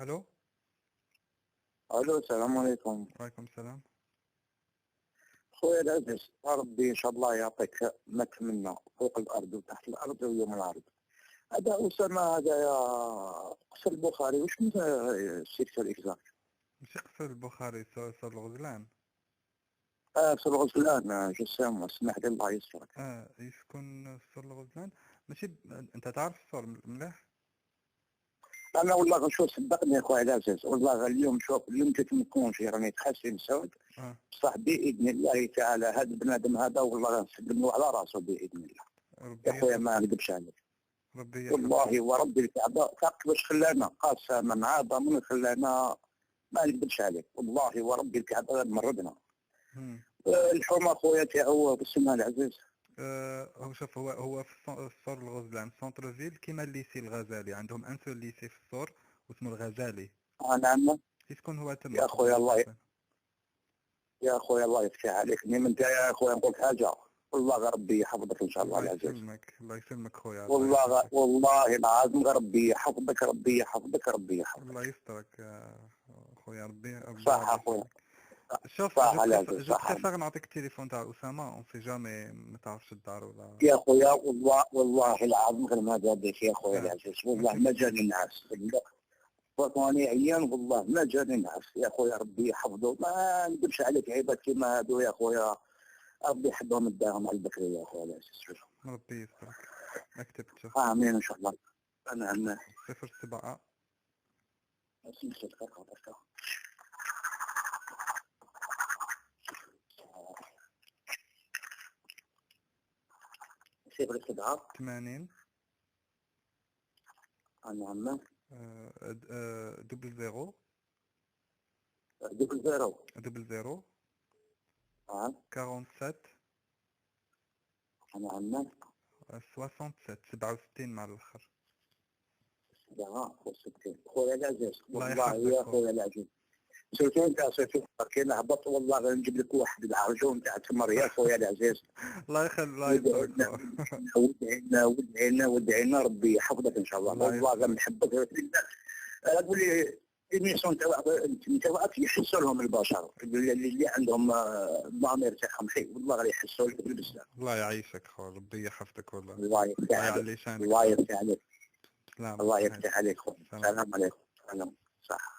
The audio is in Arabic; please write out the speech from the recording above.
الو. الو، السلام عليكم. وعليكم السلام. خويا العزيز، ربي ان شاء الله يعطيك ما تمنى فوق الارض وتحت الارض ويوم العرض. هذا اسامه، هذا يا قصر البخاري، واش من السيكتور اكزاكت؟ ماشي قصر البخاري، صار الغزلان. في الغزلان، جسام، اسمح لي الله يسترك. يسكن صار الغزلان. ماشي انت تعرف الصور مليح. انا والله شوف، صدقني يا خويا العزيز، والله اليوم شوف، اليوم جيت من كونجي راني تحسن سعود. اه صح باذن الله تعالى، هذا البنادم هذا والله غنسلم له على راسه باذن الله. يا ربي خويا يحفظ. ما نكذبش عليك، ربي يحفظك. والله وربي الكعبه تعرف واش خلانا قسما عظما خلانا، ما نكذبش عليك، والله وربي الكعبه مرضنا. مم. الحومه خويا تاعو بسمها العزيز. هو شوف، هو في صور الغزلان سونتر فيل، كيما الليسي الغزالي، عندهم ان سول ليسي في الصور واسمه الغزالي. نعم. يسكن هو تما يا في خويا الله، الغزلان. يا خويا الله يفتح عليك، من انت يا خويا نقول حاجه، والله غير ربي يحفظك ان شاء الله الله العزيز. يسلمك، الله يسلمك خويا، الله والله يحفظك. والله العظيم غير ربي يحفظك، ربي يحفظك، ربي الله يحفظك. يسترك خويا، ربي صح غادي اخويا، يسلمك. شوف، صح العزيز، جو صح. بريفير نعطيك التليفون تاع اسامه، اون سي جامي ما تعرفش الدار ولا. يا خويا والله والله العظيم غير ما بك يا خويا اه العزيز، والله ماشي. ما جاني الناس وطني عيان، والله ما جاني الناس يا خويا، ربي يحفظه، ما ندبش عليك عباد كيما هادو يا خويا، ربي يحبهم يداهم على البكري يا خويا العزيز. ربي يسترك. اكتب شوف. امين ان شاء الله. انا 07. صفر 7. 80. نعم. 00. دبل زيرو. 00. اه 47. نعم. 67 67 مع الاخر. لا خويا العزيز، الله والله يحفظك يا خويا العزيز، سيرتو انت سيرتو كي نهبط والله غنجيب لك واحد العرجون تاع تمر يا خويا العزيز. الله يخلي، الله يسترك ودعينا خو. ودعينا ودعينا ودعينا ربي يحفظك ان شاء الله، الله والله يسترك. غنحبك. اقول لي الميسيون تاعك يحسوا لهم البشر اللي عندهم ضمير تاعهم شيء، والله غير يحسوا لك بزاف. الله يعيشك خو، ربي يحفظك والله. الله يفتح الله عليك، يعلي شانك الله خو. يفتح عليك، سلام الله سلام. يفتح عليك خويا. سلام. السلام عليكم. سلام. صح.